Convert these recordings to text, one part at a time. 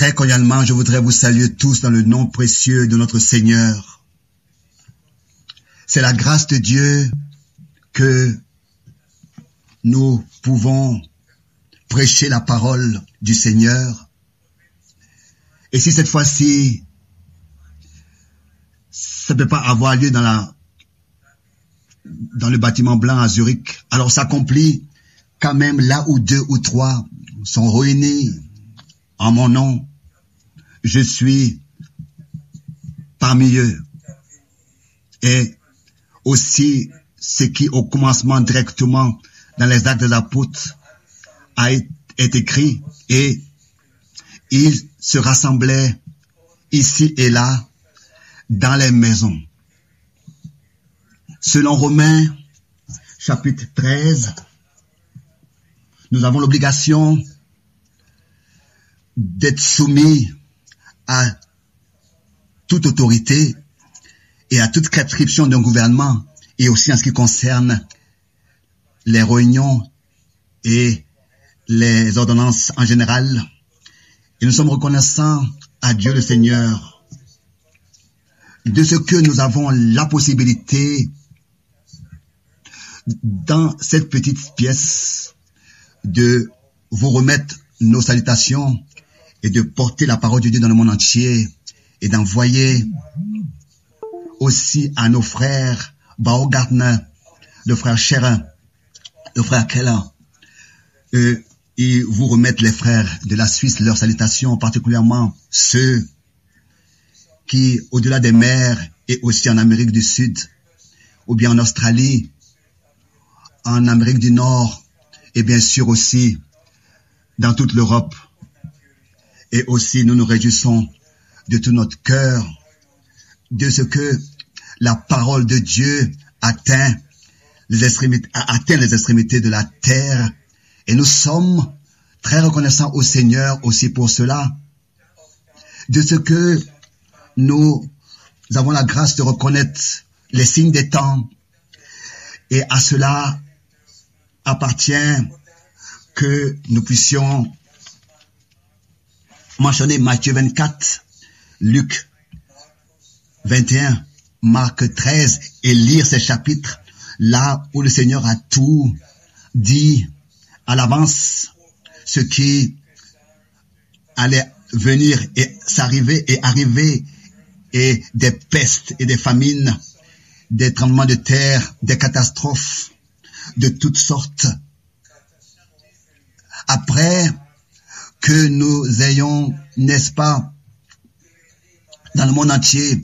Très cordialement, je voudrais vous saluer tous dans le nom précieux de notre Seigneur. C'est la grâce de Dieu que nous pouvons prêcher la parole du Seigneur. Et si cette fois-ci, ça ne peut pas avoir lieu dans le bâtiment blanc à Zurich, alors s'accomplit quand même là où 2 ou 3 sont réunis en mon nom, je suis parmi eux. Et aussi ce qui au commencement directement dans les actes des apôtres est écrit, et ils se rassemblaient ici et là dans les maisons. Selon Romains chapitre 13, nous avons l'obligation d'être soumis à toute autorité et à toute prescription d'un gouvernement, et aussi en ce qui concerne les réunions et les ordonnances en général. Et nous sommes reconnaissants à Dieu le Seigneur de ce que nous avons la possibilité dans cette petite pièce de vous remettre nos salutations et de porter la parole de Dieu dans le monde entier, et d'envoyer aussi à nos frères Baumgartner, le frère Scherer, le frère Keller, et vous remettre les frères de la Suisse leurs salutations, particulièrement ceux qui, au-delà des mers et aussi en Amérique du Sud, ou bien en Australie, en Amérique du Nord, et bien sûr aussi dans toute l'Europe. Et aussi nous nous réjouissons de tout notre cœur de ce que la parole de Dieu atteint les extrémités de la terre. Et nous sommes très reconnaissants au Seigneur aussi pour cela, de ce que nous avons la grâce de reconnaître les signes des temps. Et à cela appartient que nous puissions mentionner Matthieu 24, Luc 21, Marc 13, et lire ces chapitres là où le Seigneur a tout dit à l'avance, ce qui allait venir et s'arriver et arriver, et des pestes et des famines, des tremblements de terre, des catastrophes de toutes sortes. Après que nous ayons, n'est-ce pas, dans le monde entier,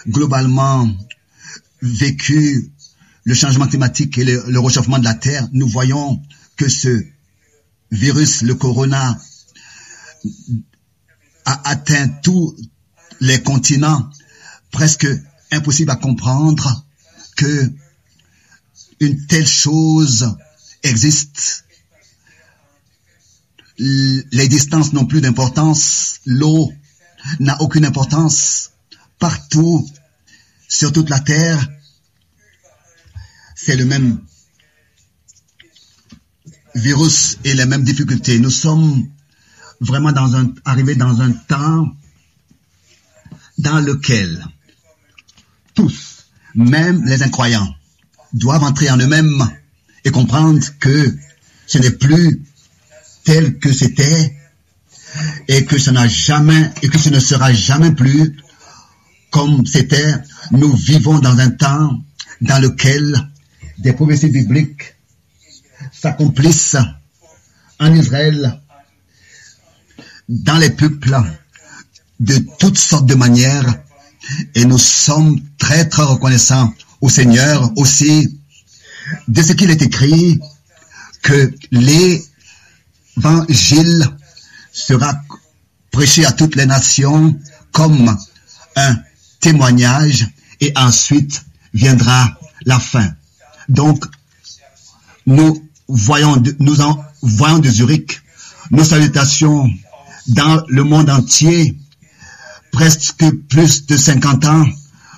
globalement, vécu le changement climatique et le réchauffement de la terre, nous voyons que ce virus, le corona, a atteint tous les continents. Presque impossible à comprendre que une telle chose existe. Les distances n'ont plus d'importance, l'eau n'a aucune importance. Partout, sur toute la terre, c'est le même virus et les mêmes difficultés. Nous sommes vraiment arrivés dans un temps dans lequel tous, même les incroyants, doivent entrer en eux-mêmes et comprendre que ce n'est plus tel que c'était, et que ce ne sera jamais plus comme c'était. Nous vivons dans un temps dans lequel des prophéties bibliques s'accomplissent en Israël, dans les peuples, de toutes sortes de manières, et nous sommes très très reconnaissants au Seigneur aussi de ce qu'il est écrit, que l'évangile sera prêché à toutes les nations comme un témoignage, et ensuite viendra la fin. Donc, nous voyons de Zurich nos salutations dans le monde entier. Presque plus de 50 ans,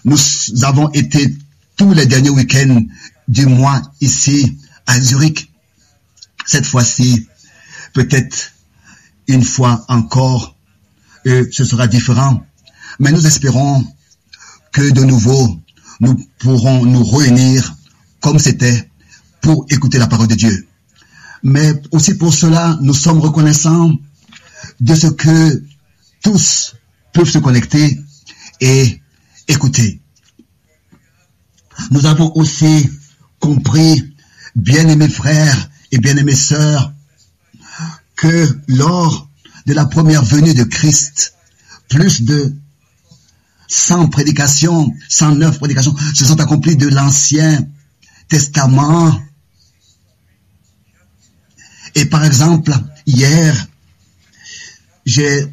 nous avons été tous les derniers week-ends du mois ici à Zurich. Cette fois-ci, peut-être une fois encore, ce sera différent. Mais nous espérons que de nouveau, nous pourrons nous réunir comme c'était pour écouter la parole de Dieu. Mais aussi pour cela, nous sommes reconnaissants de ce que tous peuvent se connecter et écouter. Nous avons aussi compris, bien-aimés frères et bien-aimées sœurs, que lors de la première venue de Christ, plus de 109 prédications se sont accomplies de l'Ancien Testament. Et par exemple, hier, j'ai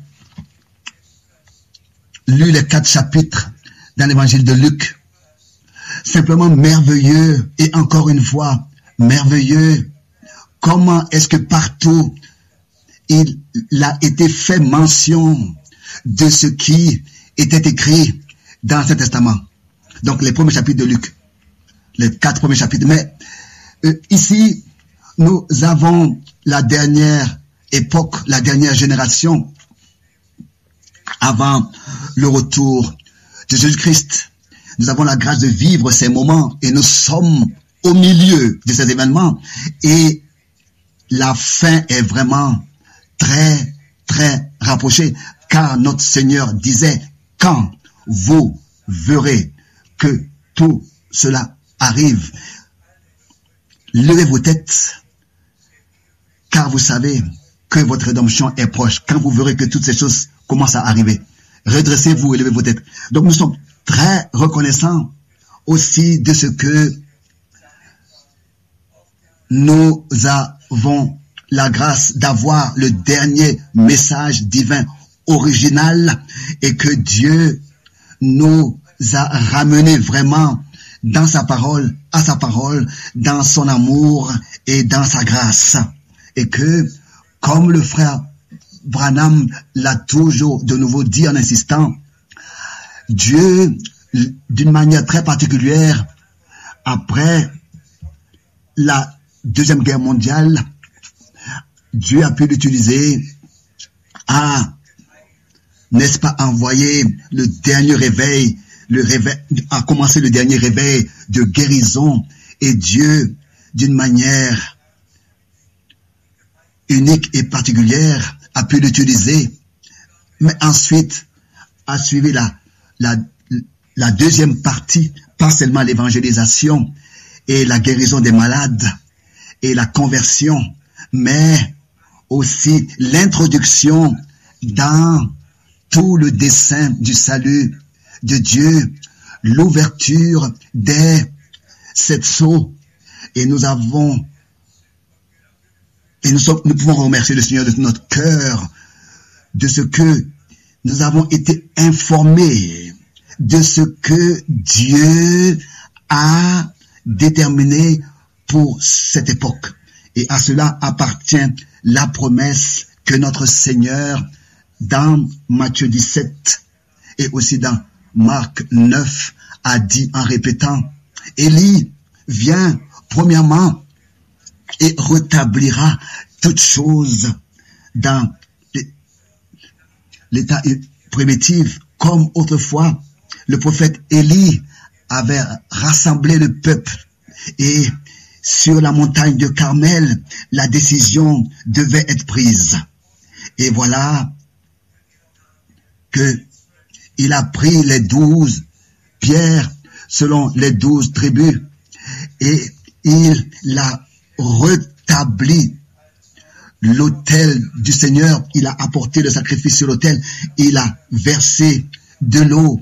lu les 4 chapitres dans l'évangile de Luc. Simplement merveilleux, et encore une fois, merveilleux. Comment est-ce que partout, il a été fait mention de ce qui était écrit dans l'Ancien Testament. Donc les premiers chapitres de Luc, les 4 premiers chapitres. Mais ici, nous avons la dernière époque, la dernière génération avant le retour de Jésus-Christ. Nous avons la grâce de vivre ces moments et nous sommes au milieu de ces événements. Et la fin est vraiment très, très rapprochée, car notre Seigneur disait, quand vous verrez que tout cela arrive, levez vos têtes, car vous savez que votre rédemption est proche. Quand vous verrez que toutes ces choses commencent à arriver, redressez-vous et levez vos têtes. Donc nous sommes très reconnaissants aussi de ce que nous avons la grâce d'avoir le dernier message divin original et que Dieu nous a ramenés vraiment dans sa parole, à sa parole, dans son amour et dans sa grâce. Et que, comme le frère Branham l'a toujours de nouveau dit en insistant, Dieu, d'une manière très particulière, après la Deuxième Guerre mondiale, Dieu a pu l'utiliser à, n'est-ce pas, envoyer le dernier réveil, a commencé le dernier réveil de guérison, et Dieu, d'une manière unique et particulière, a pu l'utiliser, mais ensuite a suivi la deuxième partie, pas seulement l'évangélisation et la guérison des malades et la conversion, mais aussi l'introduction dans tout le dessein du salut de Dieu, l'ouverture des 7 sceaux. Et nous pouvons remercier le Seigneur de tout notre cœur de ce que nous avons été informés de ce que Dieu a déterminé pour cette époque. Et à cela appartient la promesse que notre Seigneur, dans Matthieu 17 et aussi dans Marc 9, a dit en répétant, Élie vient premièrement et rétablira toutes choses dans l'état primitif, comme autrefois le prophète Élie avait rassemblé le peuple et sur la montagne de Carmel, la décision devait être prise. Et voilà que il a pris les 12 pierres selon les 12 tribus et il l'a rétabli l'autel du Seigneur. Il a apporté le sacrifice sur l'autel, il a versé de l'eau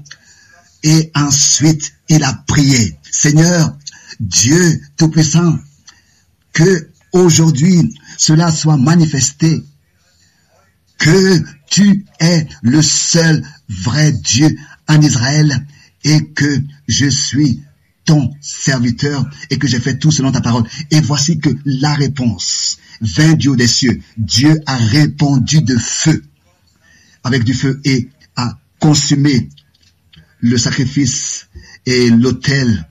et ensuite il a prié. Seigneur, Dieu Tout-Puissant, que aujourd'hui cela soit manifesté, que tu es le seul vrai Dieu en Israël et que je suis ton serviteur et que j'ai fait tout selon ta parole. Et voici que la réponse vint du haut des cieux. Dieu a répondu de feu, avec du feu, et a consumé le sacrifice et l'autel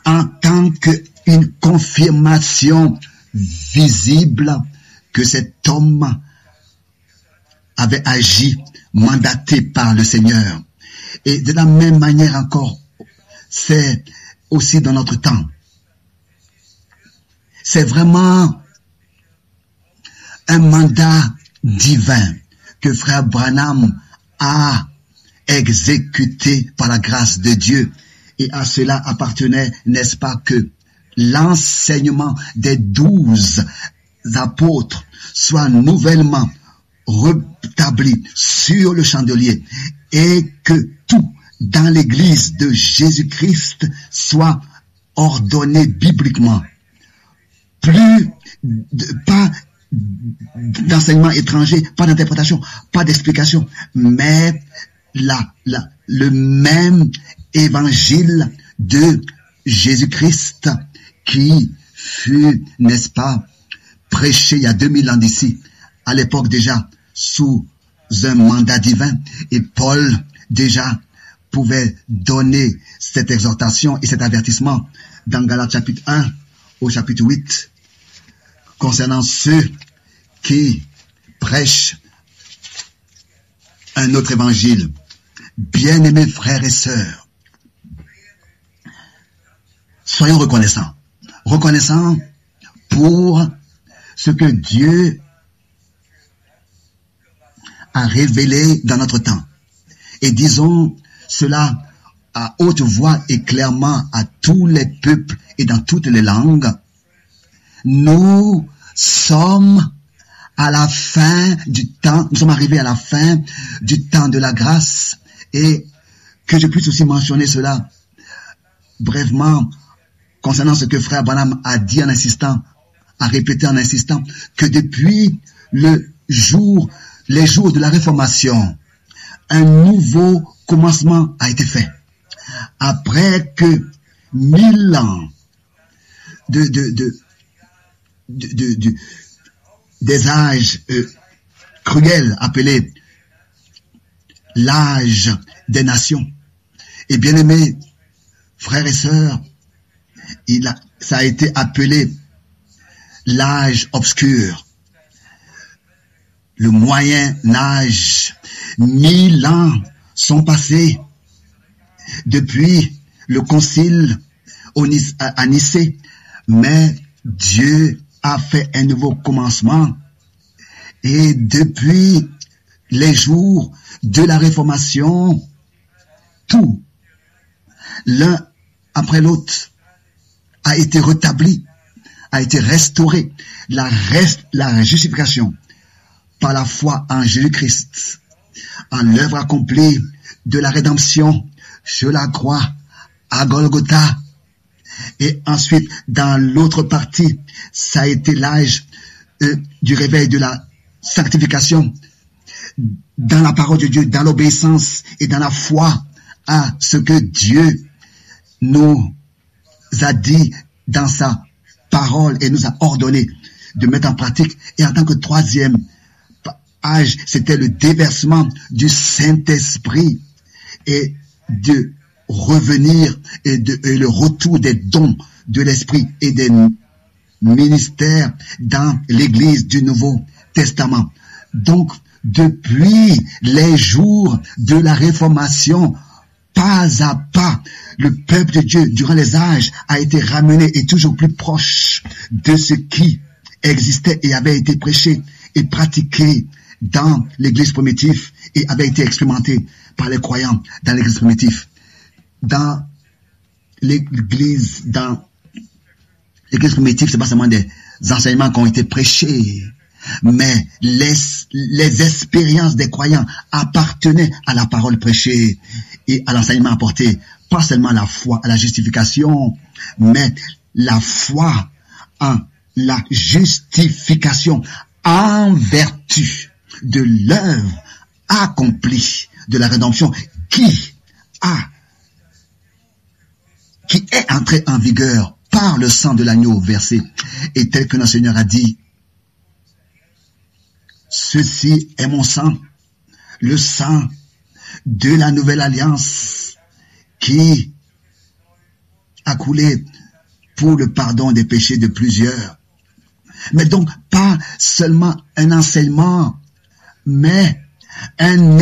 en tant qu'une confirmation visible que cet homme avait agi, mandaté par le Seigneur. Et de la même manière encore, c'est aussi dans notre temps. C'est vraiment un mandat divin que frère Branham a exécuté par la grâce de Dieu. Et à cela appartenait, n'est-ce pas, que l'enseignement des 12 apôtres soit nouvellement rétabli sur le chandelier et que tout dans l'église de Jésus-Christ soit ordonné bibliquement. Pas d'enseignement étranger, pas d'interprétation, pas d'explication, mais le même évangile de Jésus-Christ qui fut, n'est-ce pas, prêché il y a 2000 ans d'ici, à l'époque déjà sous un mandat divin, et Paul déjà pouvait donner cette exhortation et cet avertissement dans Galates chapitre 1 au chapitre 8 concernant ceux qui prêchent un autre évangile. Bien-aimés frères et sœurs, soyons reconnaissants. Reconnaissants pour ce que Dieu a révélé dans notre temps. Et disons cela à haute voix et clairement à tous les peuples et dans toutes les langues. Nous sommes à la fin du temps, nous sommes arrivés à la fin du temps de la grâce, et que je puisse aussi mentionner cela brièvement concernant ce que frère Branham a dit en insistant, a répété en insistant, que depuis les jours de la Réformation, un nouveau commencement a été fait. Après que 1000 ans des âges cruels appelés l'âge des nations. Et bien aimés frères et sœurs, ça a été appelé l'âge obscur, le moyen âge. 1000 ans sont passés depuis le concile à Nicée, mais Dieu a fait un nouveau commencement, et depuis les jours de la Réformation, tout, l'un après l'autre, a été rétabli, a été restauré. La justification par la foi en Jésus-Christ, en l'œuvre accomplie de la rédemption sur la croix à Golgotha. Et ensuite, dans l'autre partie, ça a été l'âge du réveil de la sanctification dans la parole de Dieu, dans l'obéissance et dans la foi à ce que Dieu nous a dit dans sa parole et nous a ordonné de mettre en pratique. Et en tant que troisième âge, c'était le déversement du Saint-Esprit et de revenir et le retour des dons de l'Esprit et des ministères dans l'Église du Nouveau Testament. Donc, depuis les jours de la Réformation, pas à pas, le peuple de Dieu, durant les âges, a été ramené et toujours plus proche de ce qui existait et avait été prêché et pratiqué dans l'Église primitive et avait été expérimenté par les croyants dans l'Église primitive. Dans l'Église primitive, c'est pas seulement des enseignements qui ont été prêchés, mais les expériences des croyants appartenaient à la parole prêchée et à l'enseignement apporté. Pas seulement la foi à la justification, mais la foi en la justification en vertu de l'œuvre accomplie de la rédemption qui est entrée en vigueur par le sang de l'agneau versé. Et tel que notre Seigneur a dit, ceci est mon sang, le sang de la nouvelle alliance qui a coulé pour le pardon des péchés de plusieurs. Mais donc, pas seulement un enseignement, mais une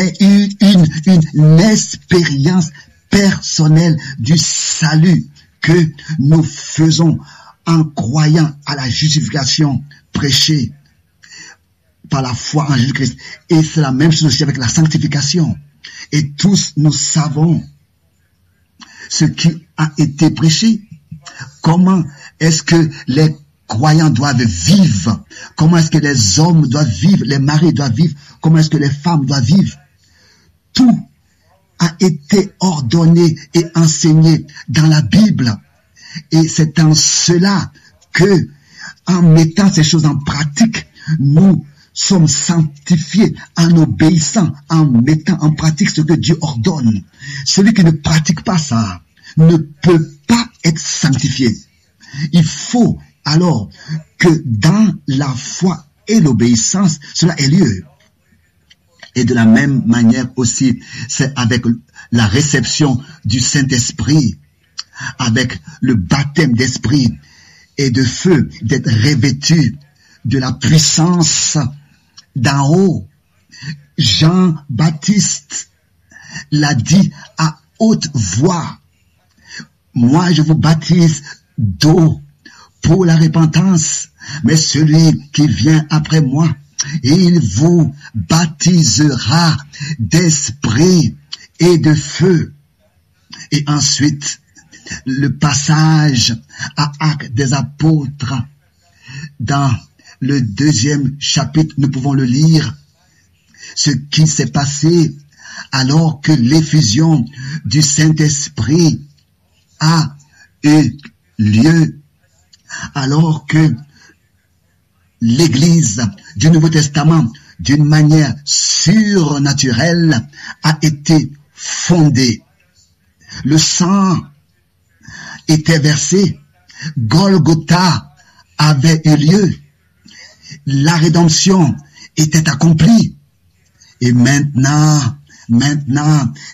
expérience personnelle du salut que nous faisons en croyant à la justification prêchée par la foi en Jésus-Christ. Et c'est la même chose aussi avec la sanctification. Et tous nous savons ce qui a été prêché. Comment est-ce que les croyants doivent vivre? Comment est-ce que les hommes doivent vivre? Les maris doivent vivre? Comment est-ce que les femmes doivent vivre? Tout a été ordonné et enseigné dans la Bible. Et c'est en cela que, en mettant ces choses en pratique, nous sommes sanctifiés en obéissant, en mettant en pratique ce que Dieu ordonne. Celui qui ne pratique pas ça ne peut pas être sanctifié. Il faut alors que dans la foi et l'obéissance, cela ait lieu. Et de la même manière aussi, c'est avec la réception du Saint-Esprit, avec le baptême d'esprit et de feu, d'être revêtu de la puissance d'en haut. Jean-Baptiste l'a dit à haute voix. Moi, je vous baptise d'eau pour la repentance, mais celui qui vient après moi, il vous baptisera d'esprit et de feu. Et ensuite, le passage à Actes des Apôtres, dans le 2e chapitre, nous pouvons le lire, ce qui s'est passé alors que l'effusion du Saint-Esprit a eu lieu, alors que l'Église du Nouveau Testament, d'une manière surnaturelle, a été fondée. Le sang était versé, Golgotha avait eu lieu, la rédemption était accomplie. Et maintenant,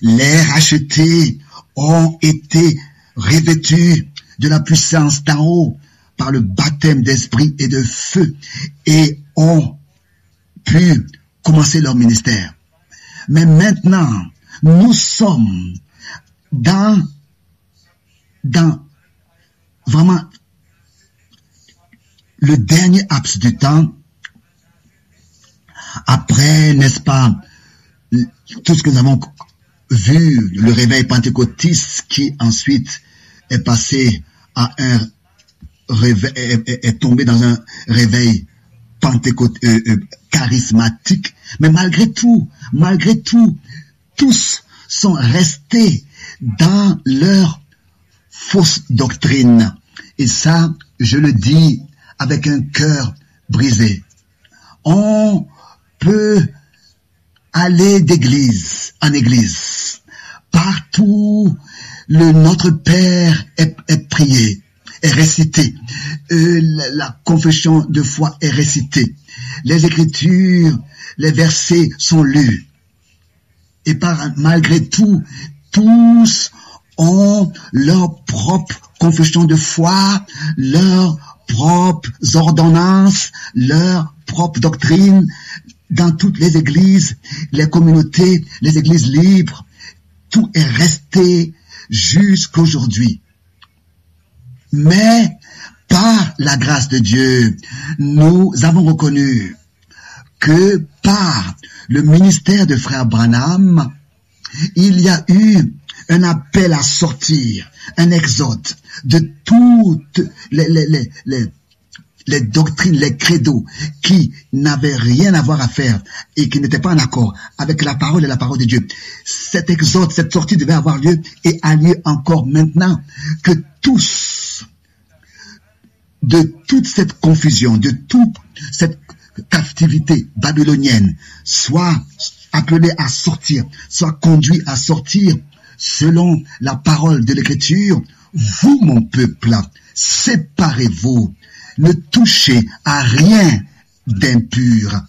les rachetés ont été revêtus de la puissance d'en haut par le baptême d'esprit et de feu et ont pu commencer leur ministère. Mais maintenant, nous sommes dans vraiment le dernier laps du temps, après, n'est-ce pas, tout ce que nous avons vu, le réveil pentecôtiste qui ensuite est passé à un réveil, est tombé dans un réveil charismatique. Mais malgré tout, tous sont restés dans leur fausse doctrine. Et ça, je le dis avec un cœur brisé. On peut aller d'église en église. Partout, Notre Père est prié, est récité. La confession de foi est récitée. Les Écritures, les versets sont lus. Et malgré tout, tous ont leur propre confession de foi, leurs propres ordonnances, leur propre doctrine. Dans toutes les églises, les communautés, les églises libres, tout est resté jusqu'aujourd'hui. Mais par la grâce de Dieu, nous avons reconnu que par le ministère de Frère Branham, il y a eu un appel à sortir, un exode de toutes les doctrines, les credos qui n'avaient rien à voir à faire et qui n'étaient pas en accord avec la parole et la parole de Dieu. Cet exode, cette sortie devait avoir lieu et a lieu encore maintenant, que tous, de toute cette confusion, de toute cette captivité babylonienne, soient appelés à sortir, soient conduits à sortir selon la parole de l'Écriture. Vous, mon peuple, séparez-vous. Ne touchez à rien d'impur.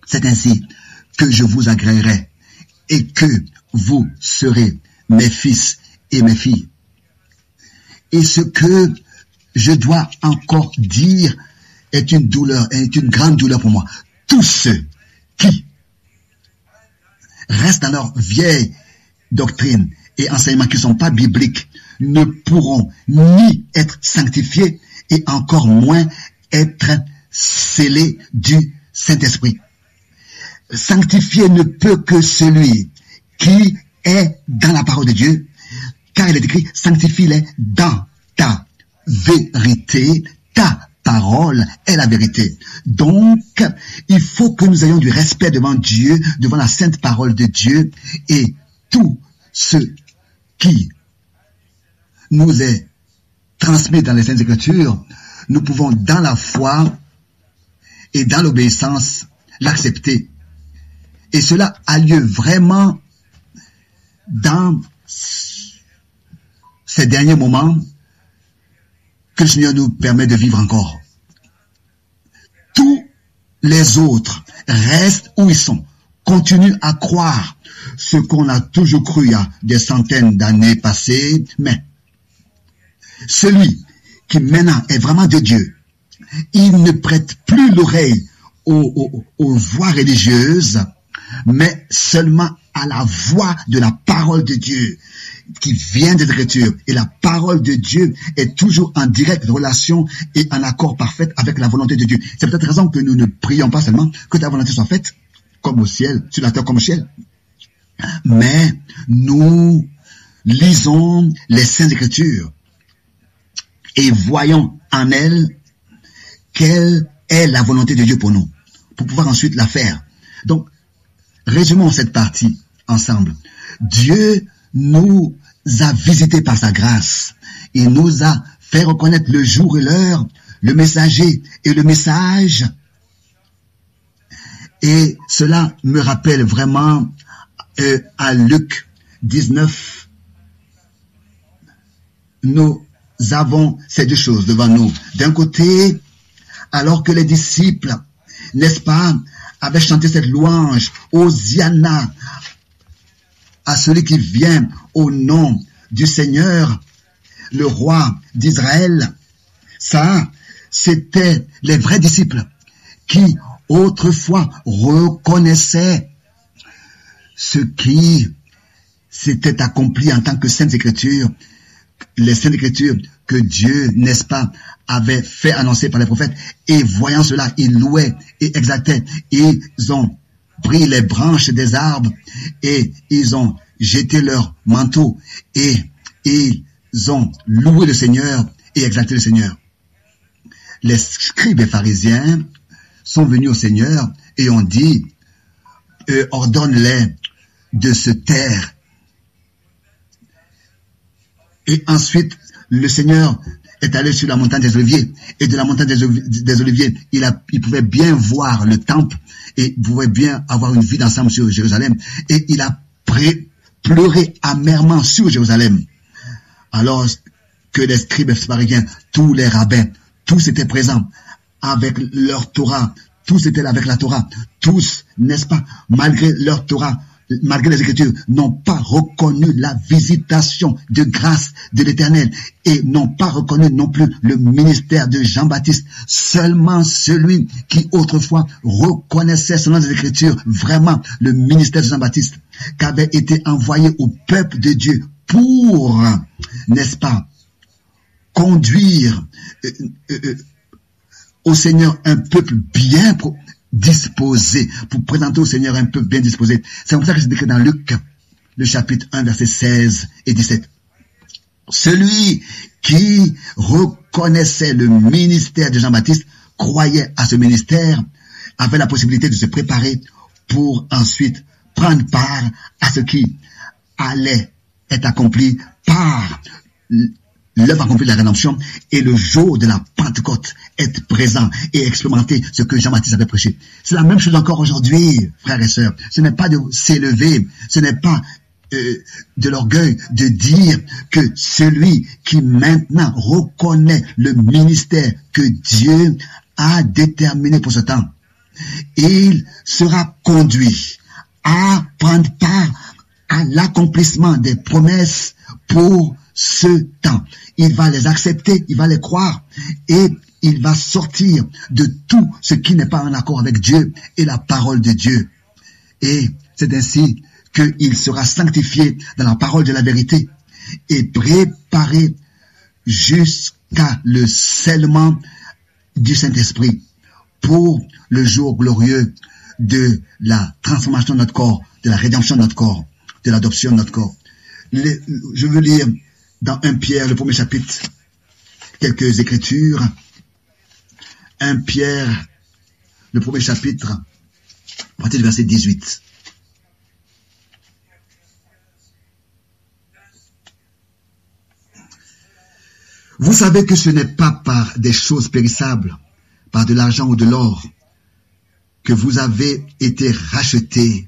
C'est ainsi que je vous agréerai et que vous serez mes fils et mes filles. Et ce que je dois encore dire est une douleur, est une grande douleur pour moi. Tous ceux qui restent dans leur vieille doctrine et enseignements qui ne sont pas bibliques ne pourront ni être sanctifiés et encore moins être scellés du Saint-Esprit. Sanctifié ne peut que celui qui est dans la parole de Dieu, car il est écrit, sanctifie-les dans ta vérité, ta parole est la vérité. Donc, il faut que nous ayons du respect devant Dieu, devant la sainte parole de Dieu, et tout ce qui nous est transmis dans les Saintes Écritures, nous pouvons dans la foi et dans l'obéissance l'accepter. Et cela a lieu vraiment dans ces derniers moments que le Seigneur nous permet de vivre encore. Tous les autres restent où ils sont, continuent à croire ce qu'on a toujours cru il y a des centaines d'années passées, mais celui qui maintenant est vraiment de Dieu, il ne prête plus l'oreille aux voix religieuses, mais seulement à la voix de la parole de Dieu qui vient des Écritures. Et la parole de Dieu est toujours en directe relation et en accord parfait avec la volonté de Dieu. C'est peut-être raison que nous ne prions pas seulement que ta volonté soit faite comme au ciel, sur la terre comme au ciel. Mais nous lisons les Saintes Écritures et voyons en elles quelle est la volonté de Dieu pour nous, pour pouvoir ensuite la faire. Donc, résumons cette partie ensemble. Dieu nous a visités par sa grâce. Il nous a fait reconnaître le jour et l'heure, le messager et le message. Et cela me rappelle vraiment à Luc 19. Nous avons ces deux choses devant nous. D'un côté, alors que les disciples, n'est-ce pas, avaient chanté cette louange, Hosiana, à celui qui vient au nom du Seigneur, le roi d'Israël. Ça, c'était les vrais disciples qui autrefois reconnaissaient ce qui s'était accompli en tant que Saintes Écritures, les Saintes Écritures que Dieu, n'est-ce pas, avait fait annoncer par les prophètes, et voyant cela, ils louaient et exaltaient. Ils ont pris les branches des arbres et ils ont jeté leurs manteaux et ils ont loué le Seigneur et exalté le Seigneur. Les scribes et pharisiens sont venus au Seigneur et ont dit, ordonne-les de se taire. Et ensuite, le Seigneur est allé sur la montagne des Oliviers. Et de la montagne des Oliviers, il pouvait bien voir le temple et pouvait bien avoir une vue d'ensemble sur Jérusalem. Et il a pleuré amèrement sur Jérusalem. Alors que les scribes et pharisiens, tous les rabbins, tous étaient présents avec leur Torah. Tous étaient là avec la Torah. Tous, n'est-ce pas, malgré leur Torah, malgré les Écritures, n'ont pas reconnu la visitation de grâce de l'Éternel et n'ont pas reconnu non plus le ministère de Jean-Baptiste. Seulement celui qui autrefois reconnaissait selon les Écritures vraiment le ministère de Jean-Baptiste, qu'avait été envoyé au peuple de Dieu pour, n'est-ce pas, conduire au Seigneur un peuple bien disposé, pour présenter au Seigneur un peuple bien disposé. C'est comme ça que c'est écrit dans Luc, le chapitre 1, versets 16 et 17. Celui qui reconnaissait le ministère de Jean-Baptiste, croyait à ce ministère, avait la possibilité de se préparer pour ensuite prendre part à ce qui allait être accompli par l'œuvre accomplie de la rédemption, et le jour de la Pentecôte, être présent et expérimenter ce que Jean-Baptiste avait prêché. C'est la même chose encore aujourd'hui, frères et sœurs. Ce n'est pas de s'élever, ce n'est pas de l'orgueil de dire que celui qui maintenant reconnaît le ministère que Dieu a déterminé pour ce temps, il sera conduit à prendre part à l'accomplissement des promesses pour ce temps. Il va les accepter, il va les croire et il va sortir de tout ce qui n'est pas en accord avec Dieu et la parole de Dieu. Et c'est ainsi qu'il sera sanctifié dans la parole de la vérité et préparé jusqu'à le scellement du Saint-Esprit pour le jour glorieux de la transformation de notre corps, de la rédemption de notre corps, de l'adoption de notre corps. Je veux lire dans 1 Pierre, le premier chapitre, quelques écritures. 1 Pierre, le premier chapitre, à partir du verset 18. Vous savez que ce n'est pas par des choses périssables, par de l'argent ou de l'or, que vous avez été rachetés,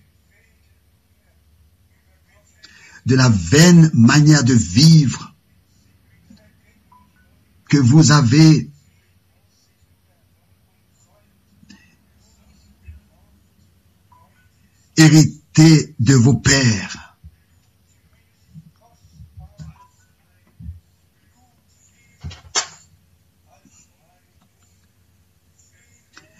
de la vaine manière de vivre que vous avez hérité de vos pères.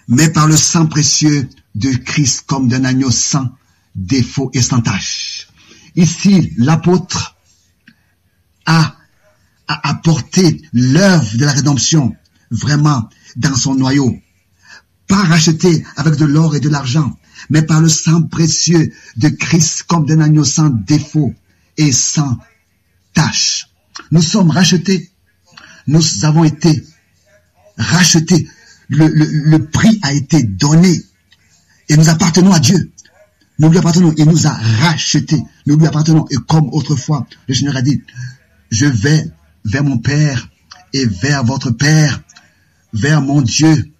Mais par le sang précieux de Christ comme d'un agneau sans défaut et sans tache. Ici, l'apôtre a apporté l'œuvre de la rédemption vraiment dans son noyau. Pas racheté avec de l'or et de l'argent, mais par le sang précieux de Christ comme d'un agneau sans défaut et sans tache. Nous sommes rachetés. Nous avons été rachetés. Le prix a été donné et nous appartenons à Dieu. Nous lui appartenons, il nous a rachetés. Nous lui appartenons. Et comme autrefois, le Seigneur a dit, je vais vers mon Père et vers votre Père, vers mon Dieu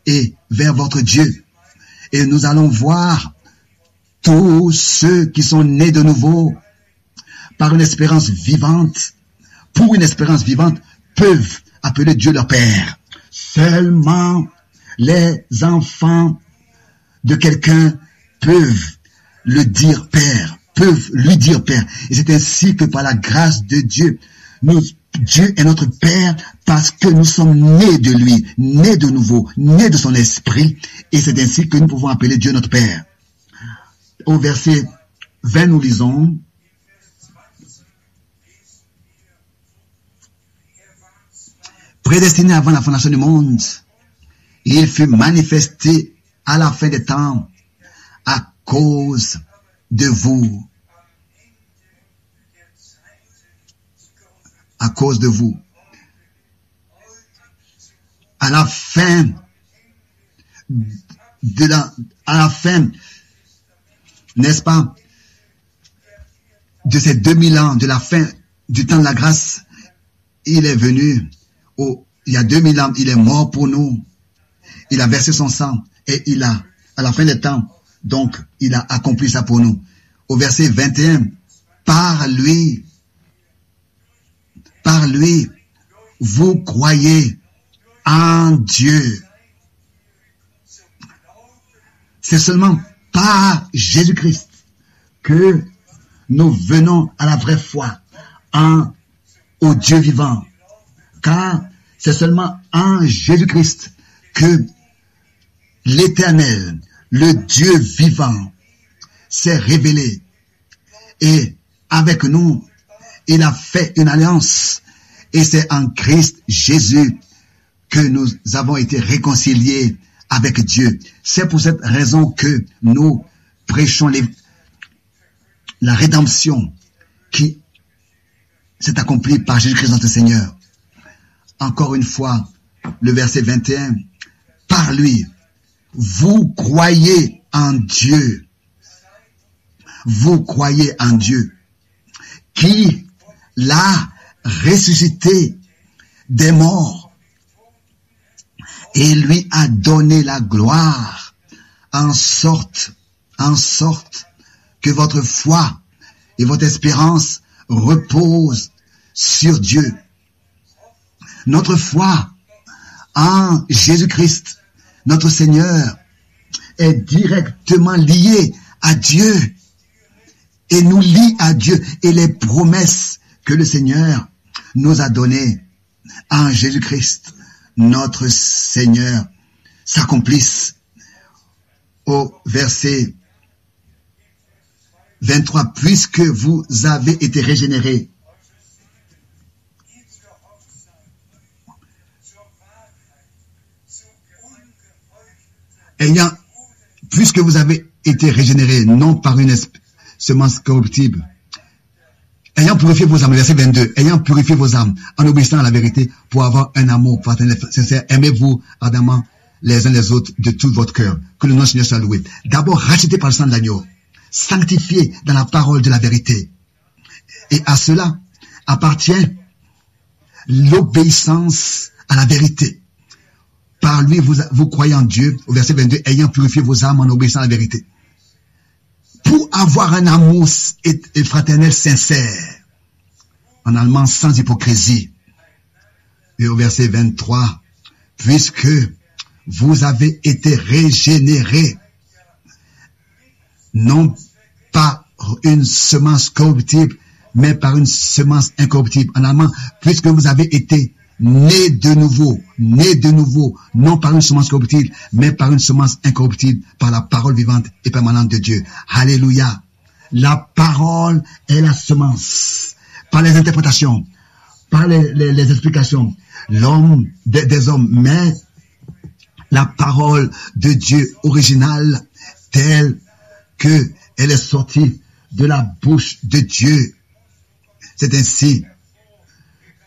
et vers votre Dieu. Et nous allons voir tous ceux qui sont nés de nouveau par une espérance vivante, pour une espérance vivante, peuvent appeler Dieu leur Père. Seulement les enfants de quelqu'un peuvent le dire Père, peuvent lui dire Père. Et c'est ainsi que par la grâce de Dieu, Dieu est notre Père parce que nous sommes nés de lui, nés de nouveau, nés de son esprit. Et c'est ainsi que nous pouvons appeler Dieu notre Père. Au verset 20, nous lisons, prédestiné avant la fondation du monde, il fut manifesté à la fin des temps à cause de vous. À cause de vous. À la fin n'est-ce pas, de ces 2000 ans, de la fin du temps de la grâce, il est venu, il y a 2000 ans, il est mort pour nous, il a versé son sang, et il a, à la fin des temps, donc, il a accompli ça pour nous. Au verset 21, par lui, vous croyez en Dieu. C'est seulement par Jésus-Christ que nous venons à la vraie foi au Dieu vivant. Car c'est seulement en Jésus-Christ que l'Éternel, le Dieu vivant, s'est révélé. Et avec nous, il a fait une alliance. Et c'est en Christ Jésus que nous avons été réconciliés avec Dieu. C'est pour cette raison que nous prêchons la rédemption qui s'est accomplie par Jésus-Christ notre Seigneur. Encore une fois, le verset 21, par lui, vous croyez en Dieu. Vous croyez en Dieu qui l'a ressuscité des morts et lui a donné la gloire en sorte que votre foi et votre espérance reposent sur Dieu. Notre foi en Jésus-Christ, notre Seigneur, est directement liée à Dieu et nous lie à Dieu, et les promesses que le Seigneur nous a données en Jésus-Christ, notre Seigneur, s'accomplissent. Au verset 23, puisque vous avez été régénérés. Puisque vous avez été régénérés, non par une semence corruptible, ayant purifié vos âmes, verset 22, ayant purifié vos âmes, en obéissant à la vérité, pour avoir un amour fraternel sincère, aimez-vous ardemment les uns les autres de tout votre cœur. Que le nom du Seigneur soit loué. D'abord, racheté par le sang de l'agneau, sanctifié dans la parole de la vérité. Et à cela appartient l'obéissance à la vérité. Par lui, vous croyez en Dieu, au verset 22, ayant purifié vos âmes en obéissant à la vérité. Pour avoir un amour et fraternel sincère, en allemand sans hypocrisie. Et au verset 23, puisque vous avez été régénérés, non par une semence corruptible, mais par une semence incorruptible. En allemand, puisque vous avez été nés de nouveau, non par une semence corruptible, mais par une semence incorruptible, par la parole vivante et permanente de Dieu. Alléluia. La parole est la semence. Par les interprétations, par les explications, l'homme des hommes, mais la parole de Dieu originale, telle que elle est sortie de la bouche de Dieu. C'est ainsi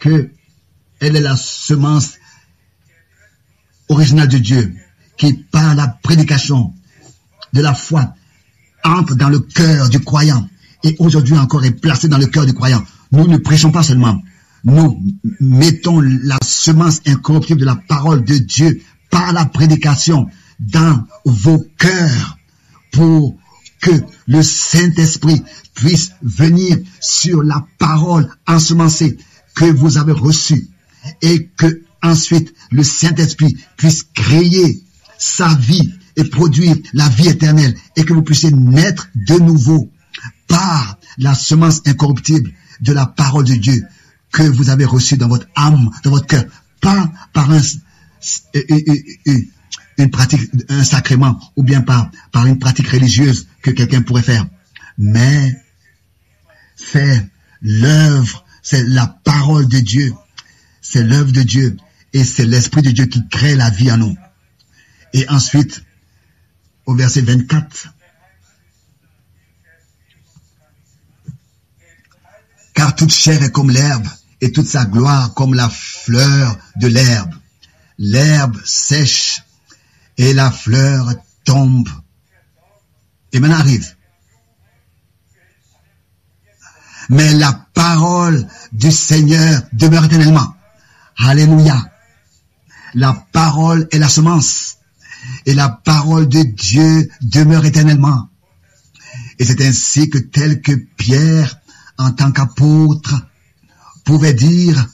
que elle est la semence originale de Dieu qui, par la prédication de la foi, entre dans le cœur du croyant et aujourd'hui encore est placée dans le cœur du croyant. Nous ne prêchons pas seulement, nous mettons la semence incorruptible de la parole de Dieu par la prédication dans vos cœurs pour que le Saint-Esprit puisse venir sur la parole ensemencée que vous avez reçue et que ensuite le Saint-Esprit puisse créer sa vie et produire la vie éternelle et que vous puissiez naître de nouveau par la semence incorruptible de la parole de Dieu que vous avez reçue dans votre âme, dans votre cœur, pas par une pratique, un sacrement ou bien par une pratique religieuse que quelqu'un pourrait faire, mais c'est l'œuvre, c'est la parole de Dieu, c'est l'œuvre de Dieu et c'est l'Esprit de Dieu qui crée la vie en nous. Et ensuite, au verset 24, car toute chair est comme l'herbe et toute sa gloire comme la fleur de l'herbe. L'herbe sèche et la fleur tombe. Et maintenant arrive. Mais la parole du Seigneur demeure éternellement. Alléluia. La parole est la semence. Et la parole de Dieu demeure éternellement. Et c'est ainsi que tel que Pierre, en tant qu'apôtre, pouvait dire,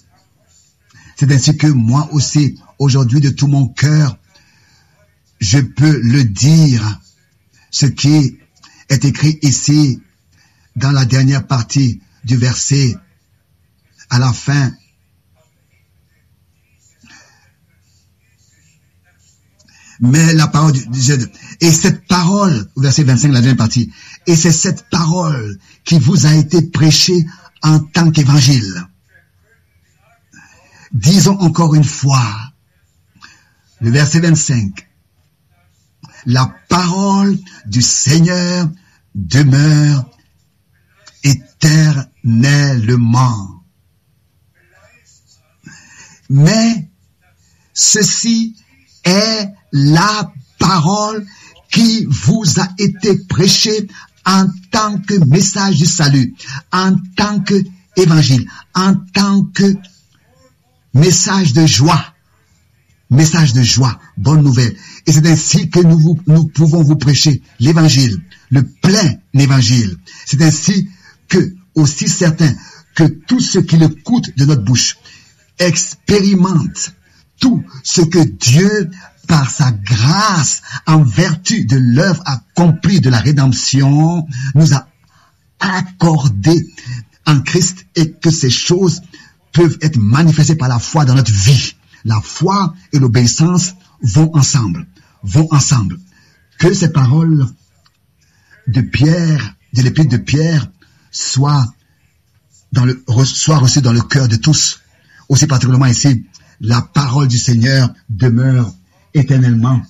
c'est ainsi que moi aussi, aujourd'hui, de tout mon cœur, je peux le dire, ce qui est écrit ici, dans la dernière partie du verset, à la fin. Mais la parole et cette parole, au verset 25, la dernière partie, et c'est cette parole qui vous a été prêchée en tant qu'évangile. Disons encore une fois, le verset 25, la parole du Seigneur demeure éternellement. Mais ceci est la parole qui vous a été prêchée en tant que message du salut, en tant que évangile, en tant que message de joie, bonne nouvelle. Et c'est ainsi que nous pouvons vous prêcher l'évangile, le plein évangile. C'est ainsi que, aussi certain que tous ceux qui l'écoutent de notre bouche expérimentent tout ce que Dieu, par sa grâce, en vertu de l'œuvre accomplie de la rédemption, nous a accordé en Christ et que ces choses peuvent être manifestées par la foi dans notre vie. La foi et l'obéissance vont ensemble. Que ces paroles de Pierre de l'épître de Pierre soit reçu dans le cœur de tous. Aussi particulièrement ici, la parole du Seigneur demeure éternellement.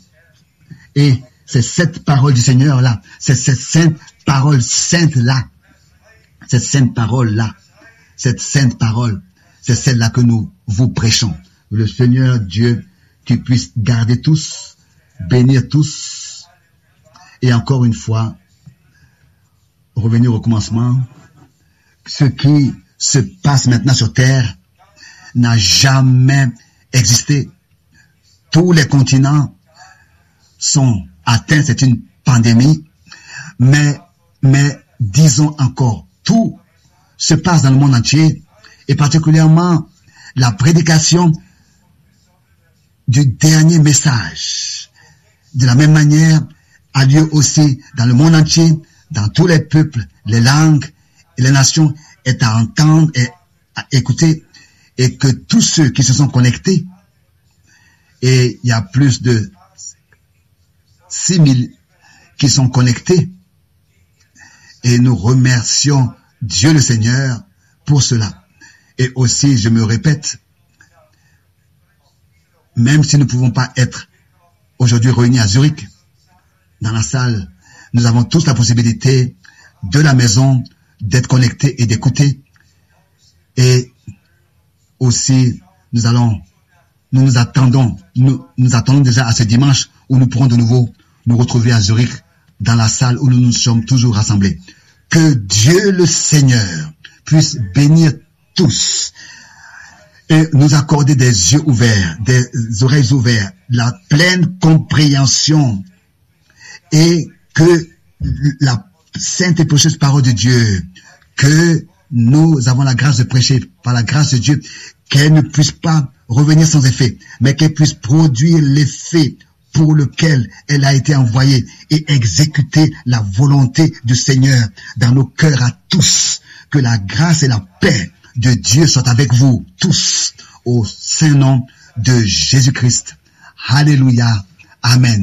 Et c'est cette parole du Seigneur-là, c'est cette sainte parole sainte-là, cette sainte parole-là, cette sainte parole, c'est celle-là que nous vous prêchons. Le Seigneur Dieu qui puisse garder tous, bénir tous, et encore une fois, revenir au commencement. Ce qui se passe maintenant sur terre n'a jamais existé. Tous les continents sont atteints, c'est une pandémie, mais disons encore, tout se passe dans le monde entier, et particulièrement la prédication du dernier message. De la même manière, a lieu aussi dans le monde entier, dans tous les peuples, les langues et les nations, est à entendre et à écouter, et que tous ceux qui se sont connectés, et il y a plus de 6000 qui sont connectés, et nous remercions Dieu le Seigneur pour cela. Et aussi, je me répète, même si nous ne pouvons pas être aujourd'hui réunis à Zurich, dans la salle, nous avons tous la possibilité de la maison d'être connectés et d'écouter. Et aussi, nous attendons déjà à ce dimanche où nous pourrons de nouveau nous retrouver à Zurich, dans la salle où nous nous sommes toujours rassemblés. Que Dieu le Seigneur puisse bénir tous et nous accorder des yeux ouverts, des oreilles ouvertes, la pleine compréhension, et que la sainte et précieuse parole de Dieu, que nous avons la grâce de prêcher par la grâce de Dieu, qu'elle ne puisse pas revenir sans effet, mais qu'elle puisse produire l'effet pour lequel elle a été envoyée et exécuter la volonté du Seigneur dans nos cœurs à tous. Que la grâce et la paix de Dieu soient avec vous tous au saint nom de Jésus-Christ. Alléluia. Amen.